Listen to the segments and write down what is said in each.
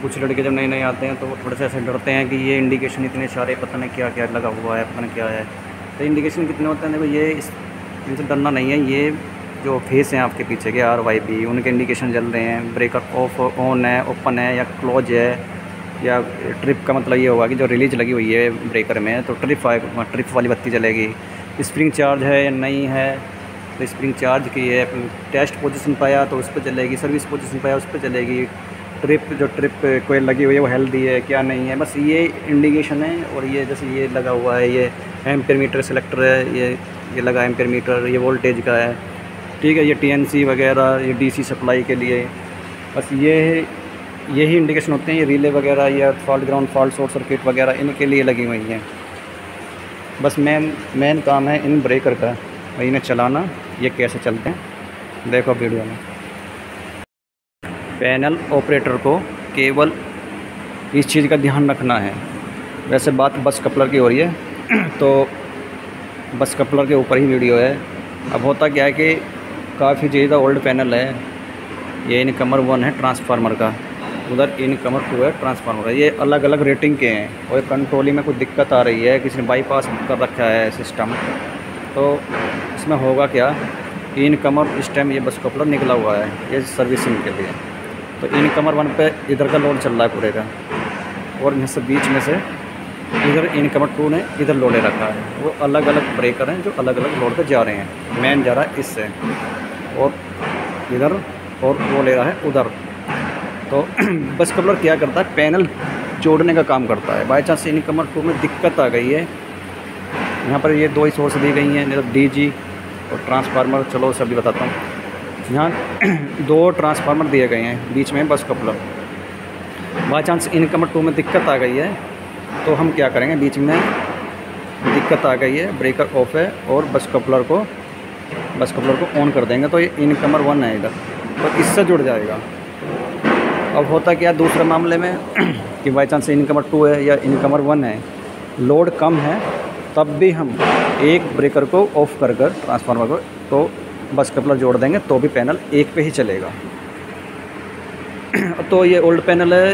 कुछ लड़के जब नए नए आते हैं तो वो थोड़े से ऐसे डरते हैं कि ये इंडिकेशन इतने सारे पता नहीं क्या क्या लगा हुआ है, पता नहीं क्या है। तो इंडिकेशन कितने होते हैं, देखो ये इनसे डरना नहीं है। ये जो फेस हैं आपके पीछे के RYB, उनके इंडिकेशन जल रहे हैं। ब्रेकर ऑफ ऑन है, ओपन है या क्लोज है, या ट्रिप का मतलब ये होगा कि जो रिलीज लगी हुई है ब्रेकर में तो ट्रिप वाली बत्ती जलेगी। स्प्रिंग चार्ज है या नहीं है, तो स्प्रिंग चार्ज की है। टेस्ट पोजीशन पाया तो उस पर चलेगी, सर्विस पोजीशन पाया उस पर चलेगी। ट्रिप कोई लगी हुई है वो हेल्दी है क्या नहीं है, बस ये इंडिकेशन है। और ये जैसे ये लगा हुआ है, ये एम्पेयर मीटर सेलेक्टर है, ये लगा एम्पेयर मीटर, ये वोल्टेज का है, ठीक है। ये TNC वगैरह, ये DC सप्लाई के लिए, बस यही इंडिकेशन होते हैं। ये रिले वगैरह या fault ground fault short circuit वगैरह इनके लिए लगी हुई हैं। बस मेन काम है इन ब्रेकर का, और इन्हें चलाना। ये कैसे चलते हैं देखो वीडियो में। पैनल ऑपरेटर को केवल इस चीज़ का ध्यान रखना है। वैसे बात बस कपलर की हो रही है तो बस कपलर के ऊपर ही वीडियो है। अब होता क्या है कि काफ़ी ज़्यादा ओल्ड पैनल है। ये इनकमर 1 है ट्रांसफार्मर का, उधर इनकमर 2 है ट्रांसफार्मर का। ये अलग अलग रेटिंग के हैं और कंट्रोलिंग में कुछ दिक्कत आ रही है, किसी ने बाईपास कर रखा है सिस्टम। तो इसमें होगा क्या, इनकमर इस टाइम ये बस कपलर निकला हुआ है ये सर्विसिंग के लिए। तो इनकमर 1 पे इधर का लोड चल रहा है पूरे का, और यहाँ से बीच में से इधर इनकमर 2 ने इधर लोडे रखा है। वो अलग अलग ब्रेकर हैं जो अलग अलग लोड पे जा रहे हैं। मेन जा रहा है इससे और इधर, और वो ले रहा है उधर। तो बस कपलर क्या करता है, पैनल जोड़ने का काम करता है। बाई चांस इनकमर 2 में दिक्कत आ गई है, यहाँ पर ये 2 ही सोर्स दी गई हैं, मतलब DG और ट्रांसफार्मर। चलो सभी बताता हूँ। यहाँ 2 ट्रांसफार्मर दिए गए हैं, बीच में बस कपलर। बाई चांस इनकमर 2 में दिक्कत आ गई है तो हम क्या करेंगे, बीच में दिक्कत आ गई है, ब्रेकर ऑफ है और बस कपलर को ऑन कर देंगे। तो ये इनकमर 1 है इधर, तो इससे जुड़ जाएगा। अब होता क्या दूसरे मामले में कि बाई चांस इनकमर 2 है या इनकमर 1 है, लोड कम है, तब भी हम एक ब्रेकर को ऑफ कर ट्रांसफार्मर को तो बस कपलर जोड़ देंगे तो भी पैनल एक पे ही चलेगा। तो ये ओल्ड पैनल है,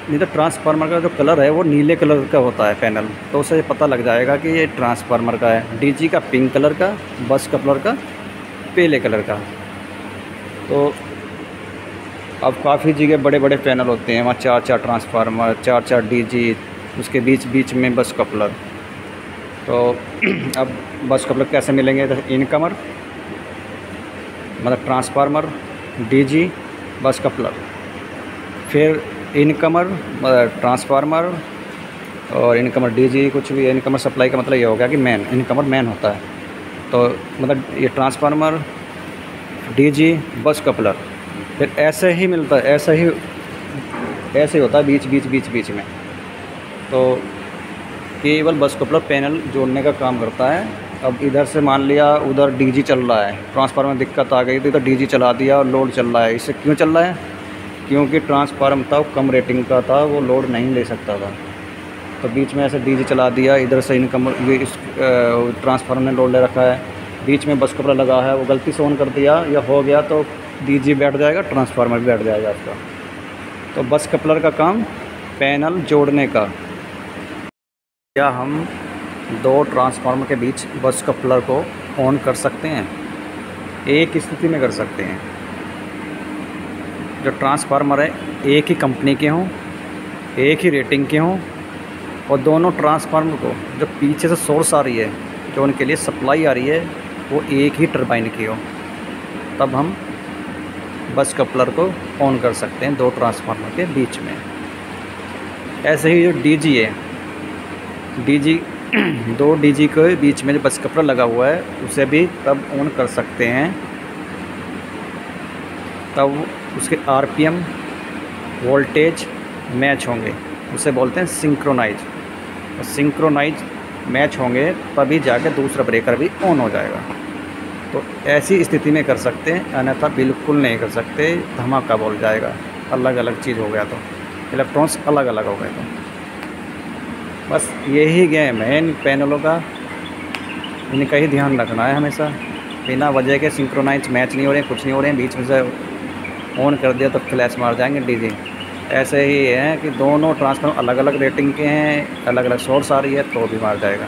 नहीं तो ट्रांसफार्मर का जो कलर है वो नीले कलर का होता है पैनल, तो उससे पता लग जाएगा कि ये ट्रांसफार्मर का है। DG का पिंक कलर का, बस कपलर का पीले कलर का। तो अब काफ़ी जगह बड़े बड़े पैनल होते हैं, वहाँ 4 ट्रांसफार्मर, 4 DG, उसके बीच में बस कपलर। तो अब बस कपलर कैसे मिलेंगे, तो इनकमर मतलब ट्रांसफार्मर, DG, बस कपलर, फिर इनकमर ट्रांसफार्मर और इनकमर DG, कुछ भी। इनकमर सप्लाई का मतलब ये हो गया कि इनकमर मैन होता है। तो मतलब ये ट्रांसफार्मर, DG, बस कपलर, फिर ऐसे ही मिलता है, ऐसे ही होता है बीच में। तो केवल बस कपलर पैनल जोड़ने का काम करता है। अब इधर से मान लिया उधर DG चल रहा है, ट्रांसफार्मर में दिक्कत आ गई तो इधर DG चला दिया और लोड चल रहा है। इससे क्यों चल रहा है, क्योंकि ट्रांसफार्मर था वो कम रेटिंग का था, वो लोड नहीं ले सकता था। तो बीच में ऐसे DG चला दिया, इधर से इनकमर ये इस ट्रांसफार्मर ने लोड ले रखा है, बीच में बस कपलर लगा है, वो गलती से ऑन कर दिया या हो गया तो DG बैठ जाएगा, ट्रांसफार्मर भी बैठ जाएगा आपका। तो बस कपलर का काम पैनल जोड़ने का। क्या हम 2 ट्रांसफार्मर के बीच बस कपलर को ऑन कर सकते हैं? एक स्थिति में कर सकते हैं, जो ट्रांसफार्मर है एक ही कंपनी के हों, एक ही रेटिंग के हों, और दोनों ट्रांसफार्मर को जो पीछे से सोर्स आ रही है, जो उनके लिए सप्लाई आ रही है, वो एक ही टरबाइन की हो, तब हम बस कपलर को ऑन कर सकते हैं 2 ट्रांसफार्मर के बीच में। ऐसे ही जो DG है, DG 2 DG के बीच में जो बस कपलर लगा हुआ है उसे भी तब ऑन कर सकते हैं, तब उसके RPM वोल्टेज मैच होंगे, उसे बोलते हैं सिंक्रोनाइज। और सिंक्रोनाइज मैच होंगे तभी जाके दूसरा ब्रेकर भी ऑन हो जाएगा। तो ऐसी स्थिति में कर सकते हैं, अन्यथा बिल्कुल नहीं कर सकते, धमाका बोल जाएगा। अलग अलग चीज़ हो गया तो इलेक्ट्रॉन्स अलग अलग हो गए। तो बस यही गेम है इन पैनलों का, इनका ही ध्यान रखना है हमेशा। बिना वजह के सिंक्रोनाइज मैच नहीं हो रहे हैं, कुछ नहीं हो रहे हैं, बीच में से ऑन कर दिया तो फ्लैश मार जाएंगे DG। ऐसे ही है कि दोनों ट्रांसफार्मर अलग अलग रेटिंग के हैं, अलग अलग सोर्स आ रही है तो भी मार जाएगा।